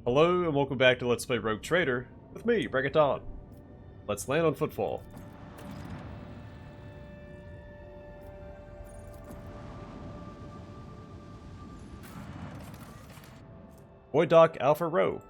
Hello and welcome back to Let's Play Rogue Trader with me, Bregaton. Let's land on Footfall. Void Dock Alpha Row.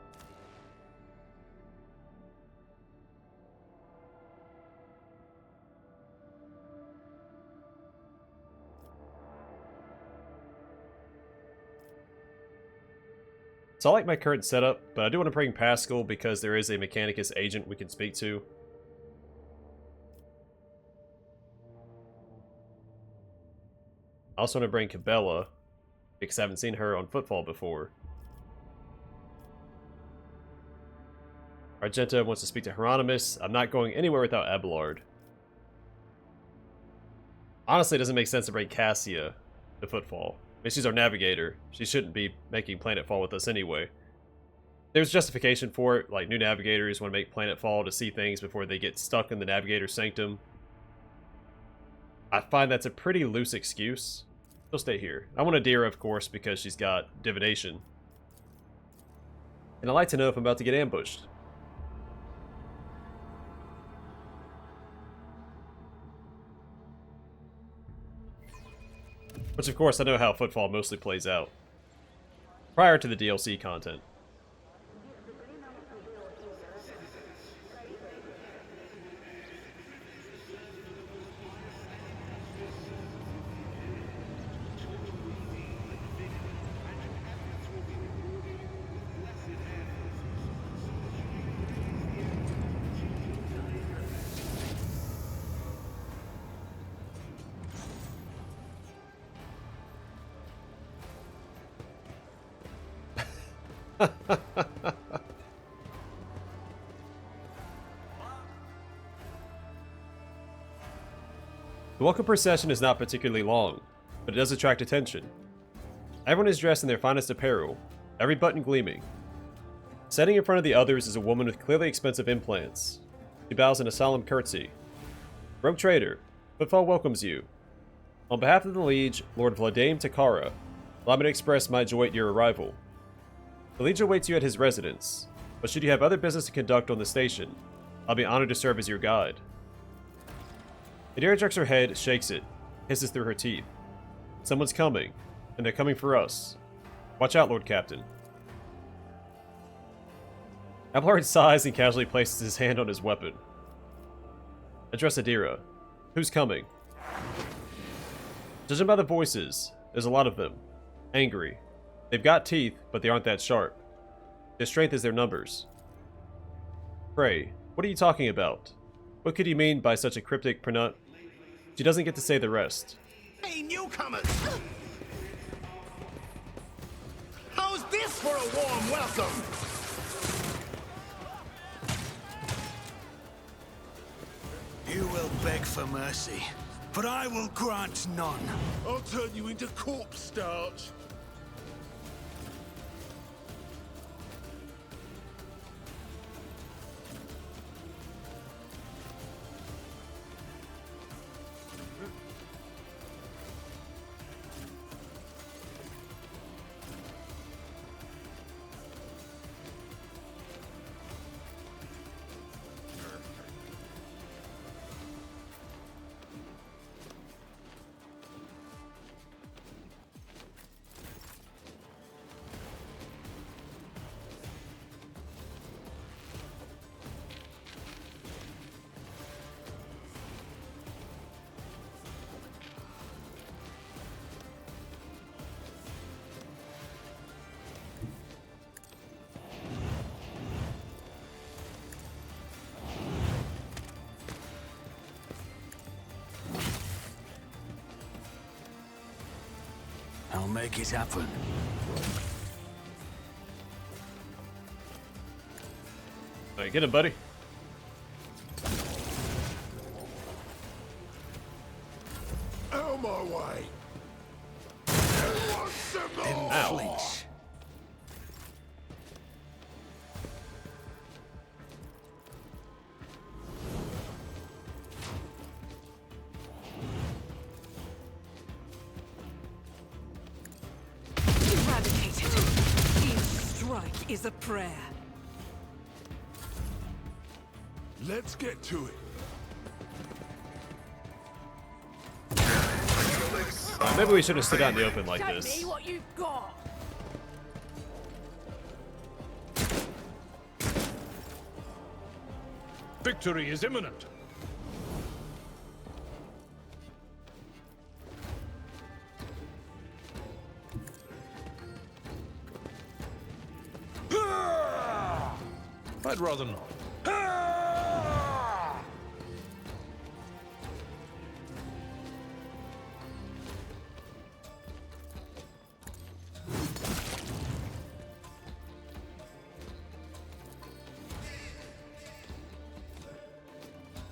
So I like my current setup, but I do want to bring Pascal because there is a Mechanicus agent we can speak to. I also want to bring Cabela, because I haven't seen her on Footfall before. Argenta wants to speak to Hieronymus. I'm not going anywhere without Abelard. Honestly, it doesn't make sense to bring Cassia to Footfall. I mean, she's our navigator. She shouldn't be making planetfall with us anyway. There's justification for it, like new navigators want to make planetfall to see things before they get stuck in the navigator sanctum. I find that's a pretty loose excuse. She'll stay here. I want Adira, of course, because she's got divination. And I like to know if I'm about to get ambushed. Which, of course, I know how Footfall mostly plays out. Prior to the DLC content. The welcome procession is not particularly long, but it does attract attention. Everyone is dressed in their finest apparel, every button gleaming. Sitting in front of the others is a woman with clearly expensive implants. She bows in a solemn curtsy. Rogue Trader, Footfall welcomes you. On behalf of the Liege, Lord Vladame Takara, allow me to express my joy at your arrival. The Liege awaits you at his residence, but should you have other business to conduct on the station, I'll be honored to serve as your guide. Adira jerks her head, shakes it, hisses through her teeth. Someone's coming, and they're coming for us. Watch out, Lord Captain. Abelard sighs and casually places his hand on his weapon. Address Adira. Who's coming? Judging by the voices, there's a lot of them. Angry. They've got teeth, but they aren't that sharp. Their strength is their numbers. Pray, what are you talking about? What could you mean by such a cryptic pronoun? She doesn't get to say the rest. Hey, newcomers! How's this for a warm welcome? You will beg for mercy, but I will grant none. I'll turn you into corpse starch. I'll make it happen. Alright, get him, buddy. Out of my way. Ow. Eradicated. Each strike is a prayer. Let's get to it. Maybe we should have stood out in the open like Show this. me what you've got. Victory is imminent. I'd rather not.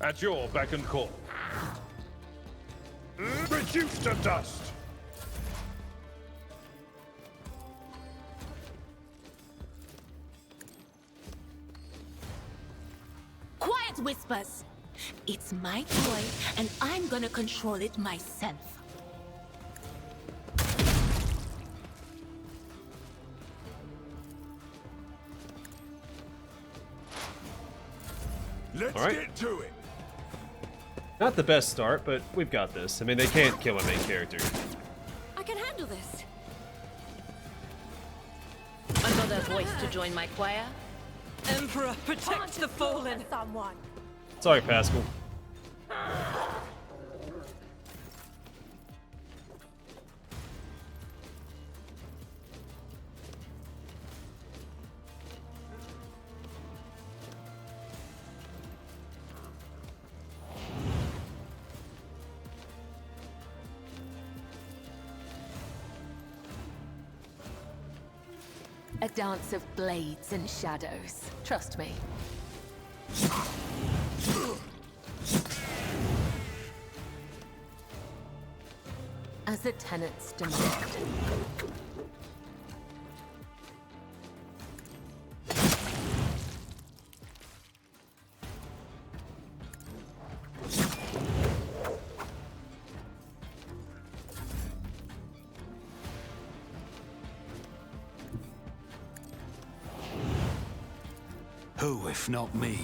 At your beck and call. Reduced to dust. Quiet, Whispers! It's my toy, and I'm gonna control it myself. Let's All right. get to it. Not the best start, but we've got this. I mean, they can't kill a main character. I can handle this. Another voice to join my choir? Emperor, protect the fallen. Someone. Sorry, Pascal. A dance of blades and shadows. Trust me. As the tenants demand. Who, if not me?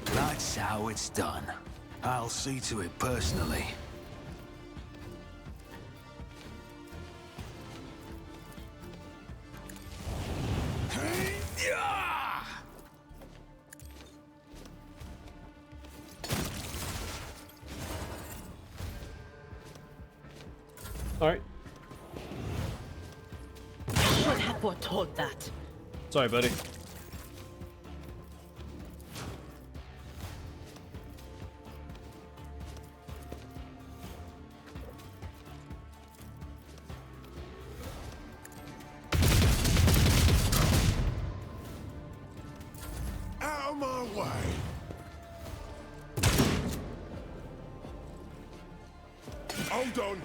That's how it's done. I'll see to it personally. All right. Should have foretold that. Sorry, buddy. Out of my way. Hold on.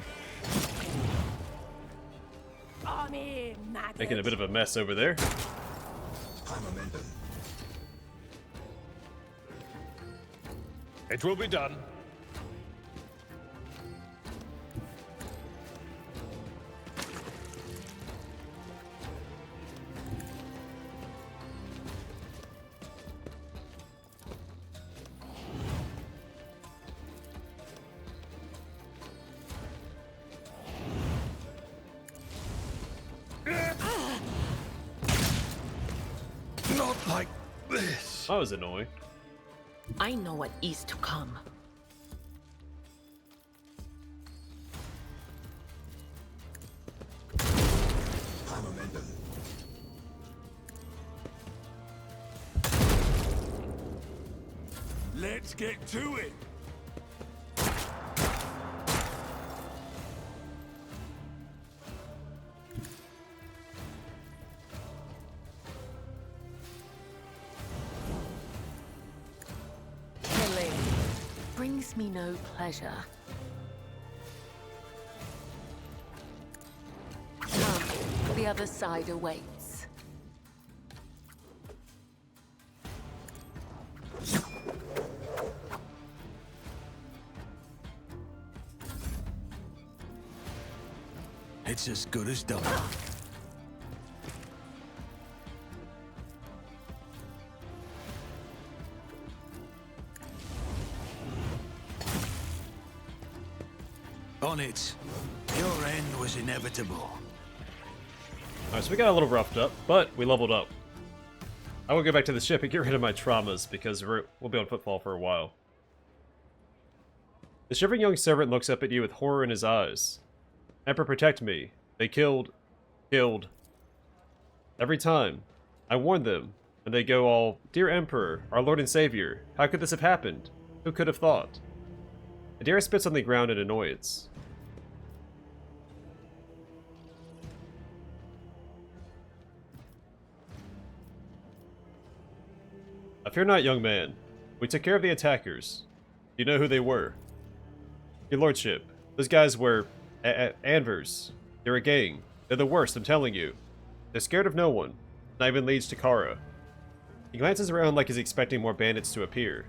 I'm here, maggot. Making a bit of a mess over there. It will be done. Not like this. That was annoying. I know what is to come. Let's get to it. Killing brings me no pleasure. Come, the other side awaits. It's as good as done. On it. Your end was inevitable. Alright, so we got a little roughed up, but we leveled up. I will go back to the ship and get rid of my traumas, because we'll be on Footfall for a while. The shivering young servant looks up at you with horror in his eyes. Emperor, protect me. They killed. Every time. I warned them, and they go all, Dear Emperor, our Lord and Savior, how could this have happened? Who could have thought? Adira spits on the ground in annoyance. I fear not, young man. We took care of the attackers. Do you know who they were? Your lordship, those guys were Anvers. They're a gang. They're the worst, I'm telling you. They're scared of no one, not even Liege Takara. He glances around like he's expecting more bandits to appear.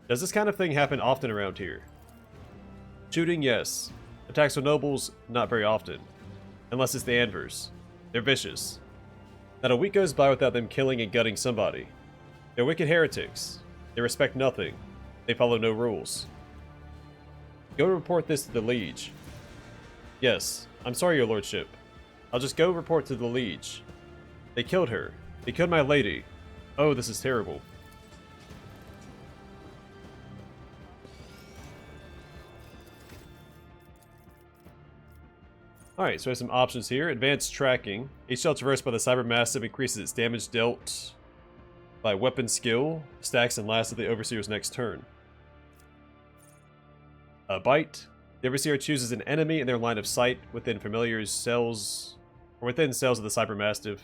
Does this kind of thing happen often around here? Shooting, yes. Attacks on nobles, not very often. Unless it's the Anvers. They're vicious. Not a week goes by without them killing and gutting somebody. They're wicked heretics. They respect nothing. They follow no rules. Go report this to the Liege. Yes, I'm sorry, your lordship. I'll just go report to the Liege. They killed her. They killed my lady. Oh, this is terrible. Alright, so we have some options here. Advanced tracking. Each shell traversed by the Cybermassive increases its damage dealt by weapon skill, stacks, and lasts of the Overseer's next turn. Bite. The Overseer chooses an enemy in their line of sight within familiars' cells, or within cells of the Cybermassive.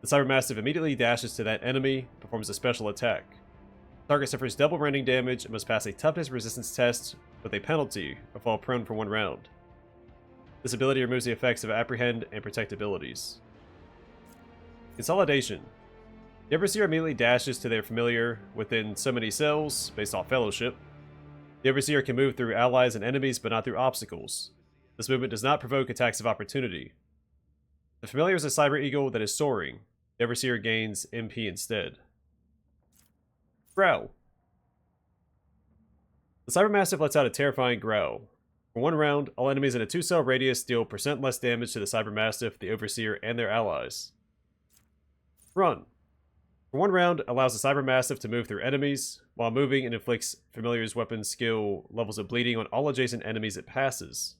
The Cybermassive immediately dashes to that enemy, performs a special attack. The target suffers double rending damage and must pass a toughness resistance test with a penalty or fall prone for 1 round. This ability removes the effects of apprehend and protect abilities. Consolidation. The Overseer immediately dashes to their familiar within so many cells, based off fellowship. The Overseer can move through allies and enemies, but not through obstacles. This movement does not provoke attacks of opportunity. The familiar is a Cyber Eagle that is soaring. The Overseer gains MP instead. Growl. The Cybermassive lets out a terrifying growl. For 1 round, all enemies in a 2-cell radius deal % less damage to the Cybermassive, the Overseer, and their allies. Run. For 1 round, allows the Cybermassive to move through enemies. While moving, it inflicts Familiar's weapon skill levels of bleeding on all adjacent enemies it passes.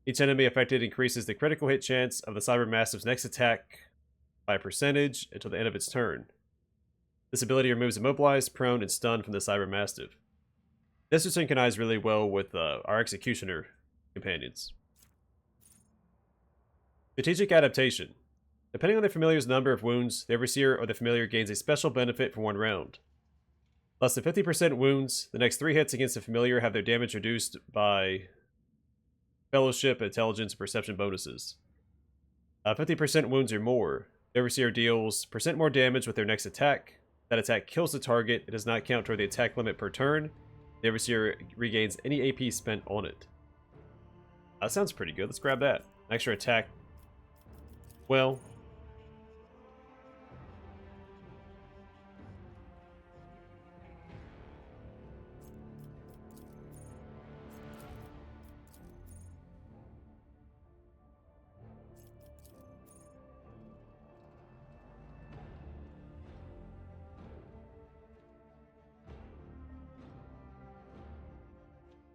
Each enemy affected increases the critical hit chance of the Cybermassive's next attack by a percentage until the end of its turn. This ability removes immobilized, prone, and stunned from the Cybermassive. This is synchronized really well with our Executioner companions. Strategic Adaptation. Depending on the Familiar's number of wounds, the Overseer or the Familiar gains a special benefit for 1 round. Less than 50% wounds, the next 3 hits against the Familiar have their damage reduced by Fellowship, Intelligence, and Perception bonuses. 50% wounds or more, the Overseer deals % more damage with their next attack. That attack kills the target. It does not count toward the attack limit per turn. The Overseer regains any AP spent on it. That sounds pretty good. Let's grab that. Extra attack. Well,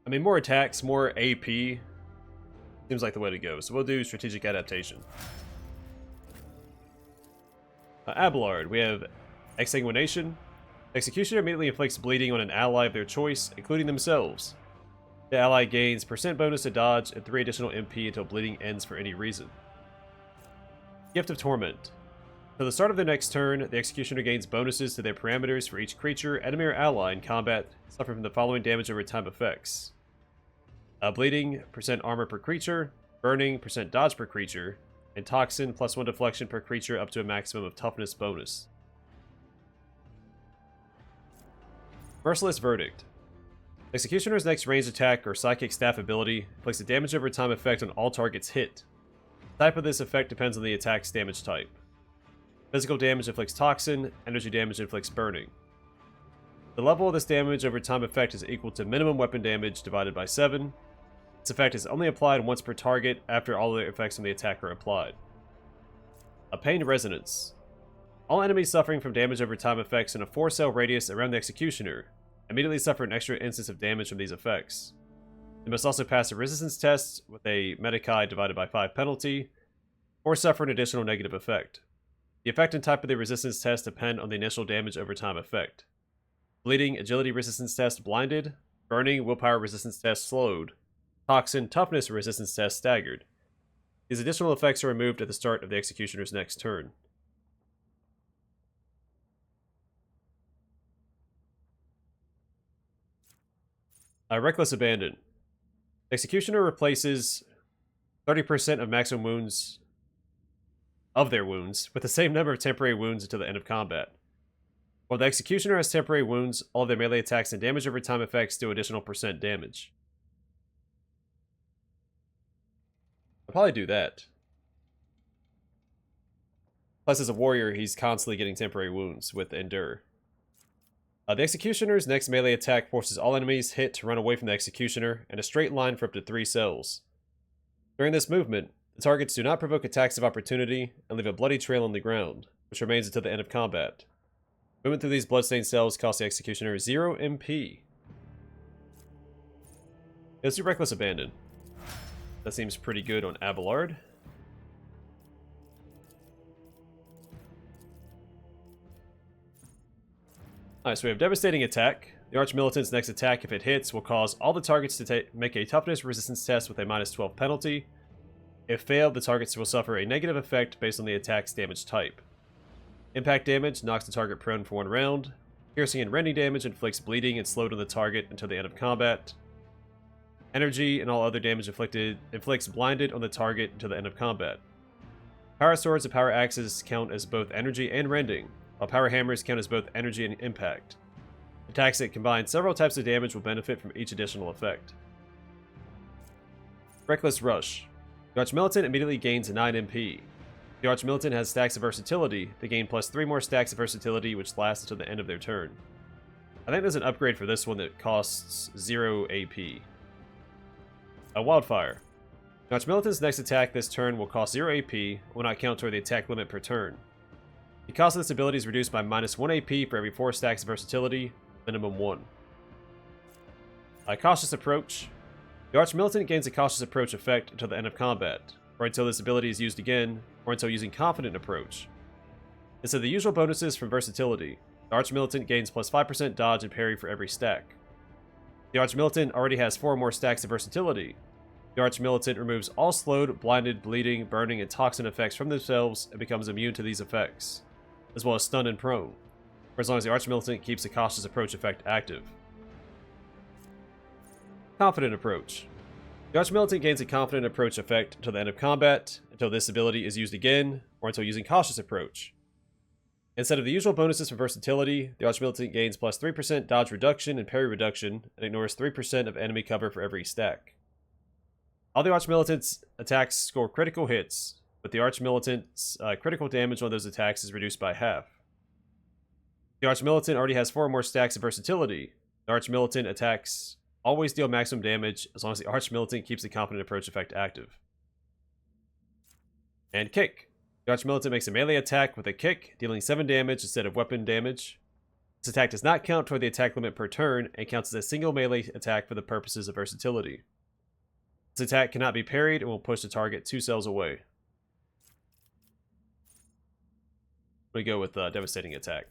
I mean, more attacks, more AP seems like the way to go. So we'll do Strategic Adaptation. Abelard, we have Exsanguination. Executioner immediately inflicts bleeding on an ally of their choice, including themselves. The ally gains % bonus to dodge and 3 additional MP until bleeding ends for any reason. Gift of Torment. For the start of the next turn, the Executioner gains bonuses to their parameters for each creature, enemy, or ally in combat suffering from the following damage over time effects. Bleeding, % armor per creature, burning, % dodge per creature, and toxin, +1 deflection per creature up to a maximum of toughness bonus. Merciless Verdict. Executioner's next ranged attack or psychic staff ability inflicts a damage over time effect on all targets hit. The type of this effect depends on the attack's damage type. Physical damage inflicts toxin, energy damage inflicts burning. The level of this damage over time effect is equal to minimum weapon damage divided by 7. This effect is only applied once per target after all the effects on the attack are applied. A Pain Resonance. All enemies suffering from damage over time effects in a 4-cell radius around the Executioner immediately suffer an extra instance of damage from these effects. They must also pass a resistance test with a Medicae divided by 5 penalty, or suffer an additional negative effect. The effect and type of the resistance test depend on the initial damage over time effect. Bleeding, agility resistance test blinded, burning, willpower resistance test slowed, toxin, toughness resistance test staggered. These additional effects are removed at the start of the Executioner's next turn. Reckless Abandon. Executioner replaces 30% of maximum wounds of their wounds with the same number of temporary wounds until the end of combat. While the Executioner has temporary wounds, all of their melee attacks and damage over time effects do additional percent damage. I'll probably do that. Plus, as a warrior, he's constantly getting temporary wounds with Endure. The Executioner's next melee attack forces all enemies hit to run away from the Executioner in a straight line for up to 3 cells. During this movement, the targets do not provoke attacks of opportunity and leave a bloody trail on the ground, which remains until the end of combat. Movement through these bloodstained cells costs the Executioner 0 MP. Let's do Reckless Abandon. That seems pretty good on Abelard. Alright, so we have Devastating Attack. The Archmilitant's next attack, if it hits, will cause all the targets to make a toughness resistance test with a -12 penalty. If failed, the targets will suffer a negative effect based on the attack's damage type. Impact damage knocks the target prone for 1 round. Piercing and rending damage inflicts bleeding and slowed on the target until the end of combat. Energy and all other damage inflicted inflicts blinded on the target until the end of combat. Power swords and power axes count as both energy and rending, while power hammers count as both energy and impact. Attacks that combine several types of damage will benefit from each additional effect. Reckless Rush. The Archmilitant immediately gains 9 MP. The Archmilitant has stacks of versatility. They gain plus 3 more stacks of versatility, which lasts until the end of their turn. I think there's an upgrade for this one that costs 0 AP. A Wildfire. The Archmilitant's next attack this turn will cost 0 AP, will not count toward the attack limit per turn. The cost of this ability is reduced by -1 AP for every 4 stacks of versatility, minimum 1. A Cautious Approach. The Archmilitant gains a Cautious Approach effect until the end of combat, or until this ability is used again, or until using Confident Approach. Instead of the usual bonuses from versatility, the Archmilitant gains plus 5% dodge and parry for every stack. The Archmilitant already has 4 more stacks of versatility. The Archmilitant removes all slowed, blinded, bleeding, burning, and toxin effects from themselves and becomes immune to these effects, as well as stunned and prone, for as long as the Archmilitant keeps the Cautious Approach effect active. Confident Approach. The Archmilitant gains a Confident Approach effect until the end of combat, until this ability is used again, or until using Cautious Approach. Instead of the usual bonuses for versatility, the Archmilitant gains plus 3% dodge reduction and parry reduction, and ignores 3% of enemy cover for every stack. All the Archmilitant's attacks score critical hits, but the Archmilitant's critical damage on those attacks is reduced by half. The Archmilitant already has 4 more stacks of versatility. The Archmilitant attacks always deal maximum damage as long as the Archmilitant keeps the Confident Approach effect active. And Kick. The Archmilitant makes a melee attack with a kick, dealing 7 damage instead of weapon damage. This attack does not count toward the attack limit per turn, and counts as a single melee attack for the purposes of versatility. This attack cannot be parried and will push the target 2 cells away. We go with Devastating Attack.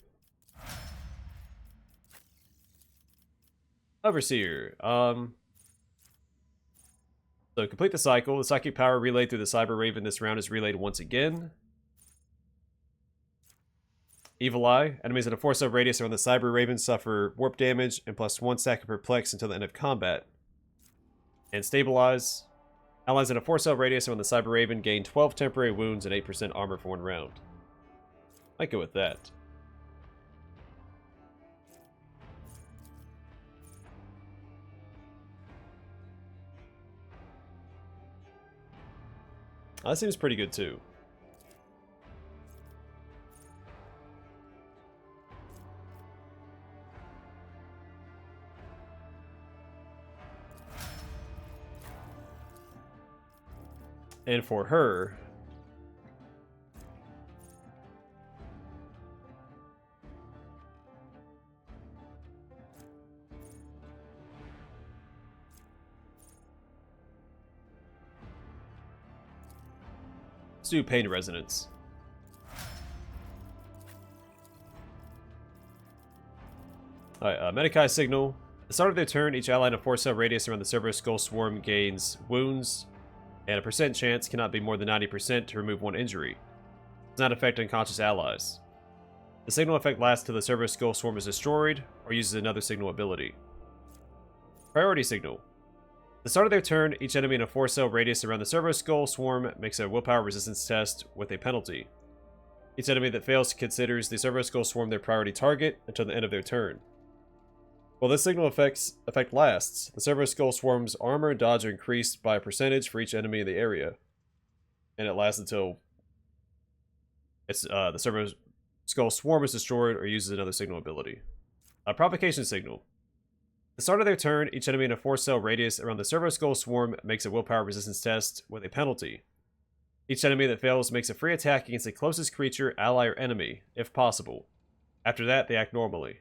Overseer. So complete the cycle. The psychic power relayed through the Cyber Raven this round is relayed once again. Evil Eye. Enemies in a 4-cell radius around the Cyber Raven suffer warp damage and plus 1 stack of perplex until the end of combat. And Stabilize. Allies in a 4-cell radius around the Cyber Raven gain 12 temporary wounds and 8% armor for 1 round. Might go with that. That seems pretty good too. And for her, let's do pain resonance. Alright, Medikai signal. At the start of their turn, each ally in a 4-cell radius around the Cerberus Skull Swarm gains wounds, and a percent chance, cannot be more than 90%, to remove 1 injury. It does not affect unconscious allies. The signal effect lasts till the Cerberus Skull Swarm is destroyed, or uses another signal ability. Priority signal. At the start of their turn, each enemy in a 4-cell radius around the Cerberus Skull Swarm makes a willpower resistance test with a penalty. Each enemy that fails considers the Cerberus Skull Swarm their priority target until the end of their turn. While this signal effect lasts, the Cerberus Skull Swarm's armor and dodge are increased by a percentage for each enemy in the area. And it lasts until the Cerberus Skull Swarm is destroyed or uses another signal ability. A provocation signal. At the start of their turn, each enemy in a 4-cell radius around the Cerberus Skull Swarm makes a willpower resistance test with a penalty. Each enemy that fails makes a free attack against the closest creature, ally, or enemy, if possible. After that, they act normally.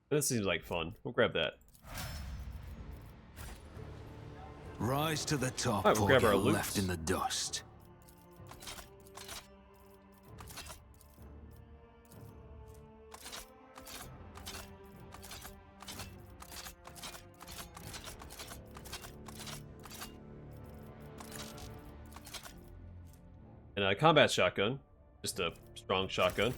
This seems like fun. We'll grab that. Rise to the top, Alright, we'll or grab our you're loots. left in the dust. And a combat shotgun. Just a strong shotgun.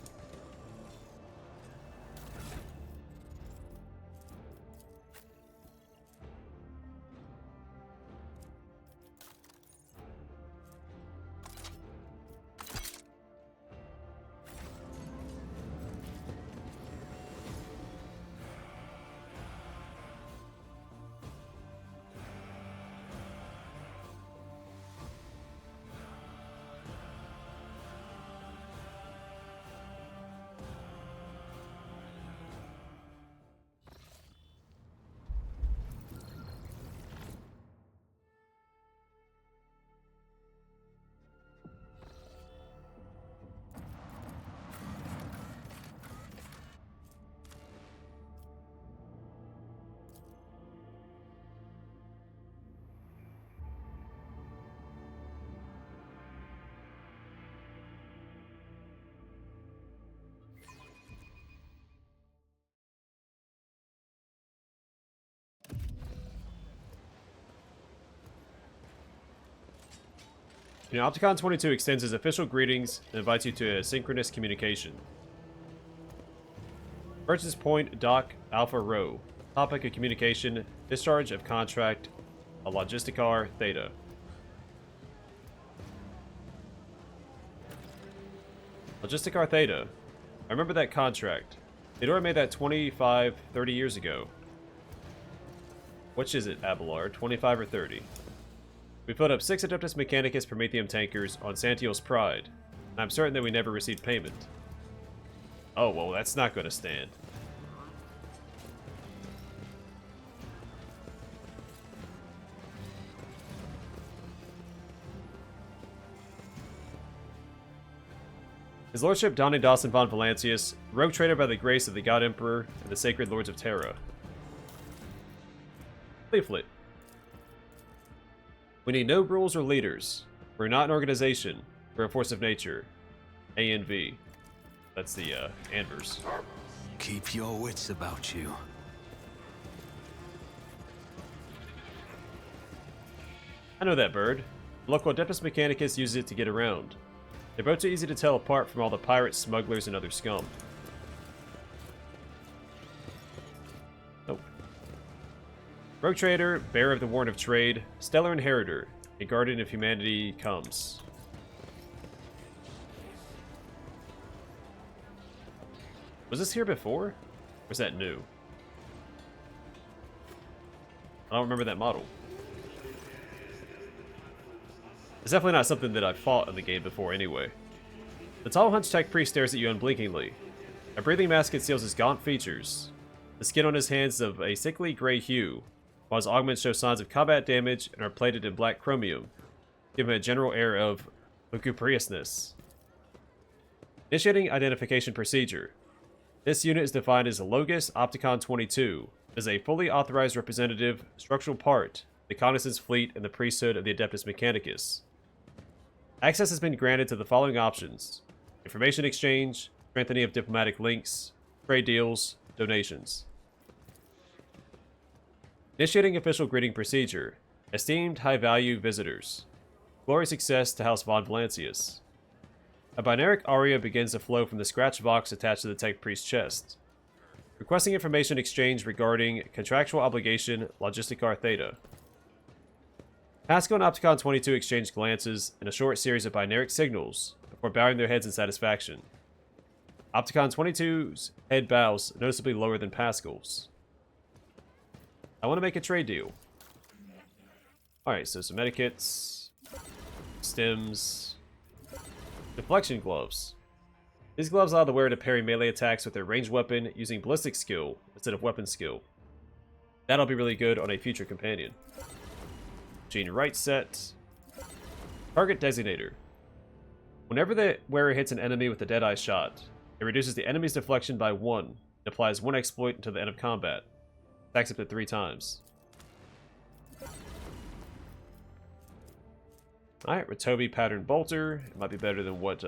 You know, Opticon 22 extends his official greetings and invites you to a synchronous communication. Purchase point Dock Alpha Rho. Topic of communication: discharge of contract, a Logisticar Theta. Logisticar Theta. I remember that contract. Theodora made that 25, 30 years ago. Which is it, Abelard? 25 or 30? We put up 6 Adeptus Mechanicus Prometheum tankers on Santiel's Pride, and I'm certain that we never received payment. Oh, well, that's not going to stand. His Lordship Donny Dawson von Valancius, rogue trader by the grace of the God Emperor and the Sacred Lords of Terra. Leaflet. We need no rules or leaders. We're not an organization. We're a force of nature. A and V. That's the Anvers. Keep your wits about you. I know that bird. The local Adeptus Mechanicus uses it to get around. Their boats are easy to tell apart from all the pirates, smugglers, and other scum. Nope. Rogue Trader, Bearer of the Warrant of Trade, Stellar Inheritor, a Guardian of Humanity comes. Was this here before? Or is that new? I don't remember that model. It's definitely not something that I've fought in the game before anyway. The tall Hunchback Priest stares at you unblinkingly. A breathing mask conceals his gaunt features. The skin on his hands is of a sickly gray hue, while his augments show signs of combat damage and are plated in black chromium, giving a general air of lugubriousness. Initiating identification procedure. This unit is defined as a Logis Opticon 22, as a fully authorized representative, structural part, the Reconnaissance Fleet, and the priesthood of the Adeptus Mechanicus. Access has been granted to the following options: information exchange, strengthening of diplomatic links, trade deals, donations. Initiating official greeting procedure. Esteemed high-value visitors. Glory success to House Von Valancius. A binaric aria begins to flow from the scratch box attached to the Tech Priest's chest. Requesting information exchange regarding contractual obligation Logisticar Theta. Pascal and Opticon 22 exchange glances in a short series of binaric signals before bowing their heads in satisfaction. Opticon 22's head bows noticeably lower than Pascal's. I want to make a trade deal. Alright, so some medikits, stems, deflection gloves. These gloves allow the wearer to parry melee attacks with their ranged weapon using ballistic skill instead of weapon skill. That'll be really good on a future companion. Gene right set. Target designator. Whenever the wearer hits an enemy with a Deadeye shot, it reduces the enemy's deflection by 1 and applies 1 exploit until the end of combat. Attacks up to 3 times. Alright, Ratobi Pattern Bolter. It might be better than what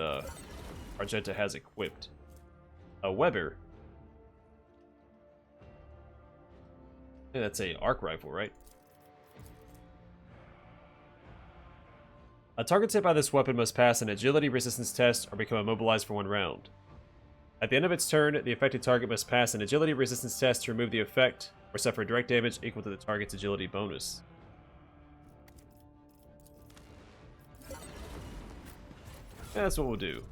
Argenta has equipped. A Weber. Yeah, that's a arc rifle, right? A target hit by this weapon must pass an agility resistance test or become immobilized for 1 round. At the end of its turn, the affected target must pass an agility resistance test to remove the effect or suffer direct damage equal to the target's agility bonus. Yeah, that's what we'll do.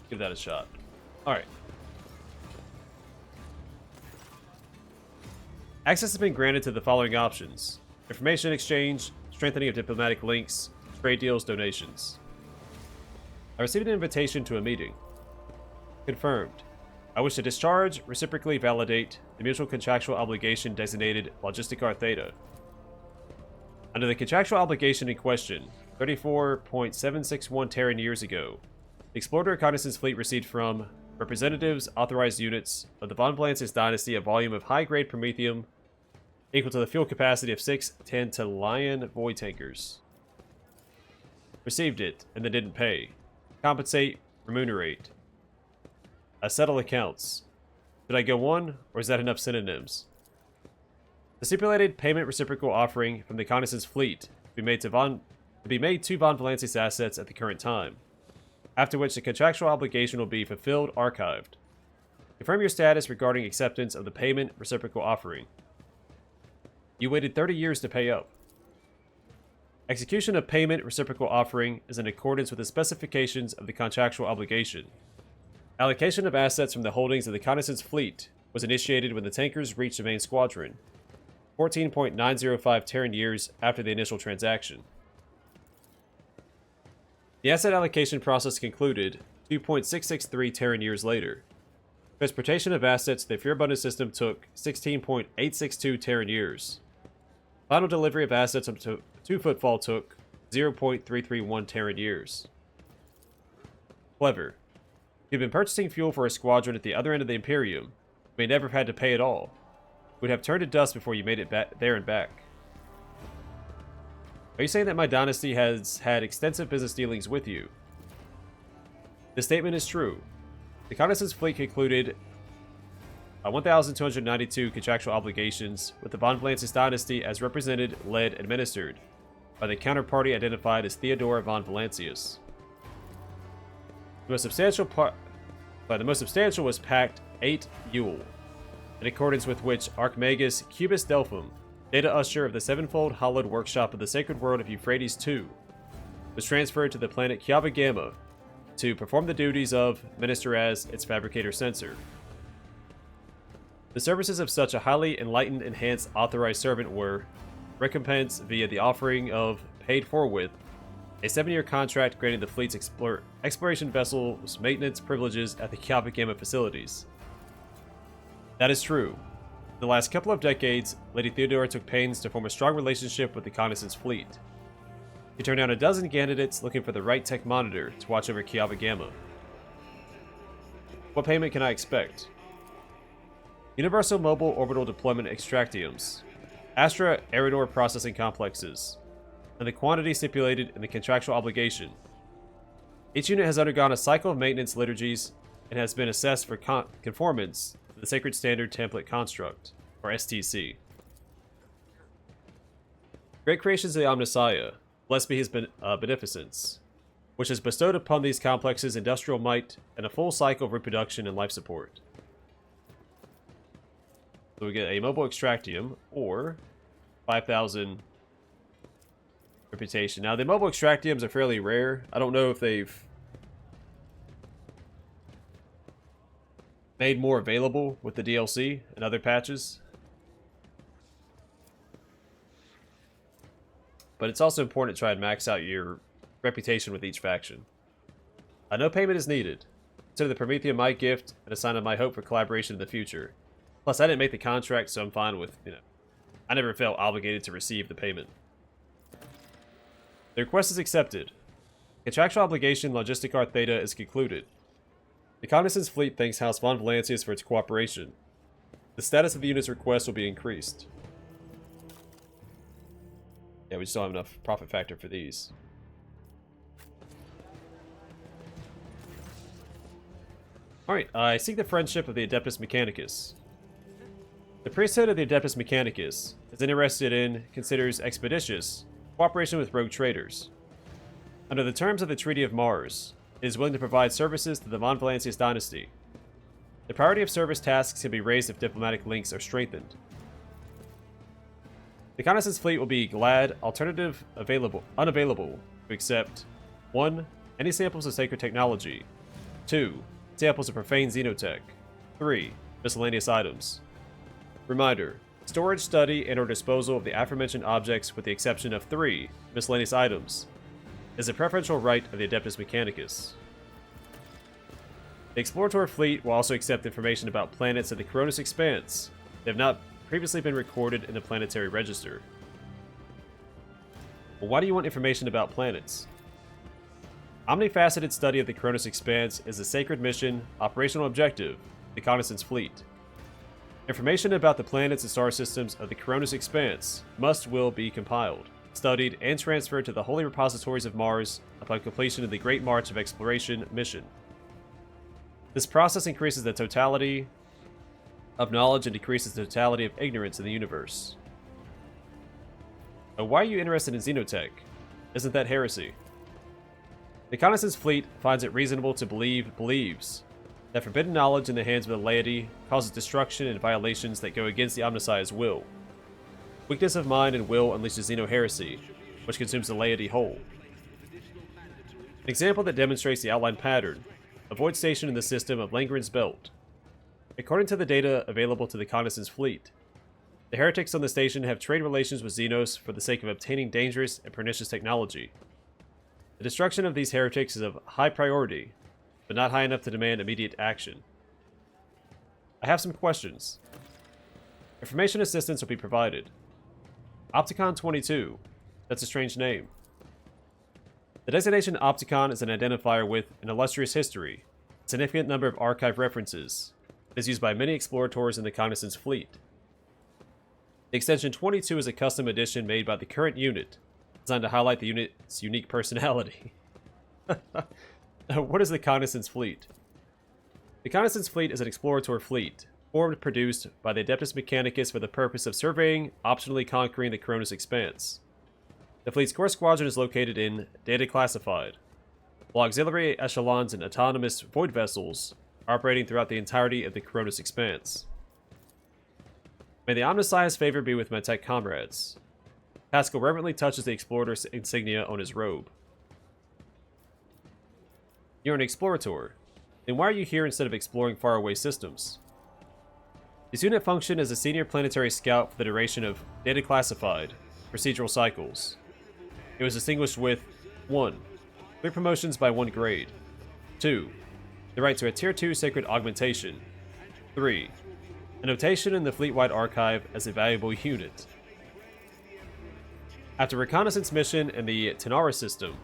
Give that a shot. Alright. Access has been granted to the following options: information exchange, strengthening of diplomatic links, trade deals, donations. I received an invitation to a meeting. Confirmed. I wish to discharge, reciprocally validate, the mutual contractual obligation designated Logisticar Theta. Under the contractual obligation in question, 34.761 Terran years ago, the Explorer Reconnaissance Fleet received from representatives, authorized units of the Von Valancius dynasty a volume of high-grade promethium equal to the fuel capacity of 6 Tantallian void tankers. Received it, and then didn't pay. Compensate, remunerate. Settle accounts. Should I go on, or is that enough synonyms? The stipulated payment reciprocal offering from the Reconnaissance Fleet to be made to Von Valancius assets at the current time, after which the contractual obligation will be fulfilled, archived. Confirm your status regarding acceptance of the payment reciprocal offering. You waited 30 years to pay up. Execution of payment reciprocal offering is in accordance with the specifications of the contractual obligation. Allocation of assets from the holdings of the Reconnaissance Fleet was initiated when the tankers reached the main squadron, 14.905 Terran years after the initial transaction. The asset allocation process concluded 2.663 Terran years later. Transportation of assets to the Fear Abundance system took 16.862 Terran years. Final delivery of assets to Footfall took 0.331 Terran years. Clever. You've been purchasing fuel for a squadron at the other end of the Imperium. You may never have had to pay at all. Would have turned to dust before you made it there and back. Are you saying that my dynasty has had extensive business dealings with you? This statement is true. The Reconnaissance Fleet concluded 1,292 contractual obligations with the Von Valancius dynasty as represented, led, administered by the counterparty identified as Theodora von Valancius. The most substantial was Pact 8 Yule, in accordance with which Archmagus Cubus Delphum, Data Usher of the Sevenfold Hallowed Workshop of the Sacred World of Euphrates II, was transferred to the planet Kiava Gamma to perform the duties of Minister as its Fabricator Censor. The services of such a highly enlightened, enhanced, authorized servant were recompensed via the offering of, paid forthwith, a 7-year contract granting the fleet's exploration vessels maintenance privileges at the Kiava Gamma facilities. That is true. In the last couple of decades, Lady Theodora took pains to form a strong relationship with the Reconnaissance Fleet. She turned down a dozen candidates looking for the right tech monitor to watch over Kiava Gamma. What payment can I expect? Universal Mobile Orbital Deployment Extractiums, Astra Aerodor Processing Complexes, and the quantity stipulated in the contractual obligation. Each unit has undergone a cycle of maintenance liturgies and has been assessed for conformance to the Sacred Standard Template Construct, or STC. Great creations of the Omnissiah, blessed be his beneficence, which has bestowed upon these complexes industrial might and a full cycle of reproduction and life support. So we get a mobile extractium, or 5,000 reputation. Now, the mobile extractiums are fairly rare. I don't know if they've made more available with the DLC and other patches. But it's also important to try and max out your reputation with each faction. No payment is needed. Consider the Prometheum my gift and a sign of my hope for collaboration in the future. Plus, I didn't make the contract, so I'm fine with, I never felt obligated to receive the payment. The request is accepted. Contractual obligation Logistic Art Theta is concluded. The Reconnaissance Fleet thanks House Von Valancius for its cooperation. The status of the unit's request will be increased. Yeah, we just don't have enough profit factor for these. Alright, I seek the friendship of the Adeptus Mechanicus. The priesthood of the Adeptus Mechanicus is interested in, considers expeditious, cooperation with rogue traders. Under the terms of the Treaty of Mars, it is willing to provide services to the Von Valancius dynasty. The priority of service tasks can be raised if diplomatic links are strengthened. The Reconnaissance Fleet will be glad, unavailable to accept 1. Any samples of sacred technology. 2. Samples of profane xenotech. 3. Miscellaneous items. Reminder: storage, study, and/or disposal of the aforementioned objects, with the exception of 3 miscellaneous items, is a preferential right of the Adeptus Mechanicus. The Explorator Fleet will also accept information about planets of the Cronus Expanse that have not previously been recorded in the Planetary Register. Well, why do you want information about planets? Omnifaceted study of the Cronus Expanse is a sacred mission, operational objective, the Reconnaissance Fleet. Information about the planets and star systems of the Cronus Expanse will be compiled, studied, and transferred to the Holy Repositories of Mars upon completion of the Great March of Exploration mission. This process increases the totality of knowledge and decreases the totality of ignorance in the universe. Why are you interested in xenotech? Isn't that heresy? The Reconnaissance Fleet finds it reasonable to believes that forbidden knowledge in the hands of the laity causes destruction and violations that go against the Omnissiah's will. Weakness of mind and will unleashes xeno-heresy, which consumes the laity whole. An example that demonstrates the outline pattern: a void station in the system of Langren's Belt. According to the data available to the Reconnaissance Fleet, the heretics on the station have trade relations with Xenos for the sake of obtaining dangerous and pernicious technology. The destruction of these heretics is of high priority, but not high enough to demand immediate action. I have some questions. Information assistance will be provided. Opticon 22. That's a strange name. The designation Opticon is an identifier with an illustrious history, a significant number of archive references. It is used by many explorators in the Cognizance fleet. The extension 22 is a custom edition made by the current unit, designed to highlight the unit's unique personality. What is the Cognizance fleet? The Cognizance fleet is an explorator fleet, formed and produced by the Adeptus Mechanicus for the purpose of surveying, optionally conquering the Cronus Expanse. The fleet's core squadron is located in Data Classified, while auxiliary echelons and autonomous void vessels are operating throughout the entirety of the Cronus Expanse. May the Omnissiah's favor be with my tech comrades. Pascal reverently touches the explorator's insignia on his robe. You're an explorator. Then why are you here instead of exploring faraway systems? This unit functioned as a senior planetary scout for the duration of Data Classified procedural cycles. It was distinguished with 1. 3 promotions by 1 grade. 2. The right to a Tier 2 Sacred Augmentation. 3. A notation in the Fleet-wide Archive as a valuable unit. After reconnaissance mission in the Tenara system,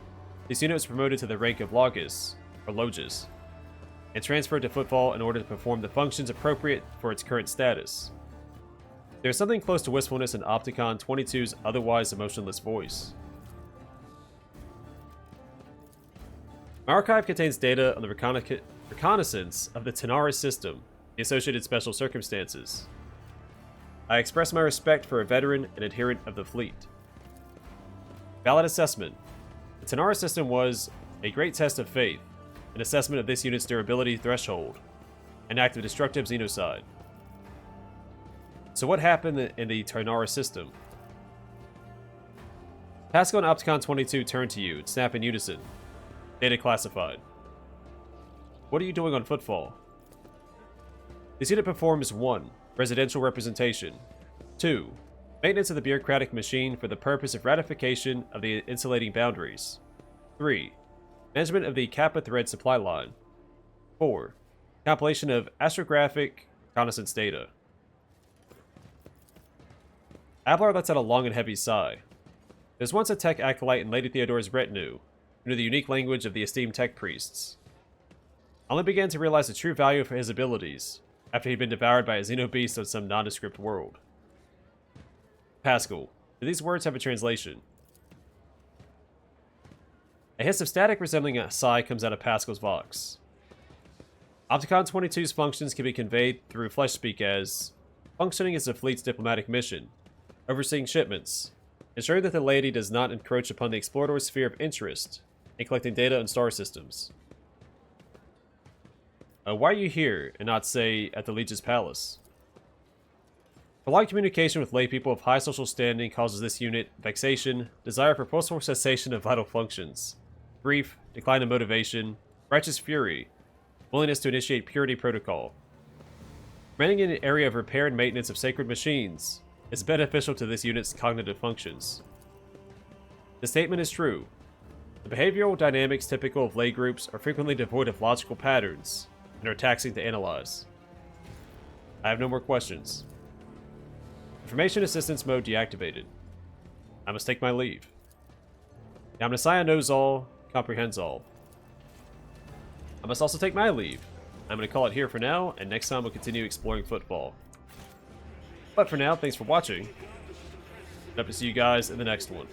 this unit was promoted to the rank of Logis, or Logis, and transferred to Footfall in order to perform the functions appropriate for its current status. There is something close to wistfulness in Opticon 22's otherwise emotionless voice. My archive contains data on the reconnaissance of the Tenara system, the associated special circumstances. I express my respect for a veteran and adherent of the fleet. Valid assessment. The Tenara system was a great test of faith, an assessment of this unit's durability threshold, an act of destructive xenocide. So what happened in the Tenara system? Pascal and Opticon 22 turn to you and snap in unison. Data classified. What are you doing on Footfall? This unit performs 1. Residential representation. 2. Maintenance of the bureaucratic machine for the purpose of ratification of the insulating boundaries. 3. Management of the Kappa thread supply line. 4. Compilation of astrographic reconnaissance data. Ablar lets out a long and heavy sigh. There's once a tech acolyte in Lady Theodore's retinue, who knew the unique language of the esteemed tech priests. I only began to realize the true value of his abilities after he'd been devoured by a xenobeast on some nondescript world. Pascal, do these words have a translation? A hiss of static resembling a sigh comes out of Pascal's vox. Opticon 22's functions can be conveyed through flesh speak as functioning as the fleet's diplomatic mission, overseeing shipments, ensuring that the laity does not encroach upon the explorator's sphere of interest, and collecting data on star systems. Why are you here, and not, say, at the Legion's Palace? Prolonged communication with laypeople of high social standing causes this unit vexation, desire for forceful cessation of vital functions, grief, decline in motivation, righteous fury, willingness to initiate purity protocol. Remaining in an area of repair and maintenance of sacred machines is beneficial to this unit's cognitive functions. The statement is true. The behavioral dynamics typical of lay groups are frequently devoid of logical patterns and are taxing to analyze. I have no more questions. Information assistance mode deactivated. I must take my leave. The Omnissiah knows all, comprehends all. I must also take my leave. I'm going to call it here for now, and next time we'll continue exploring Footfall. But for now, thanks for watching. Hope to see you guys in the next one.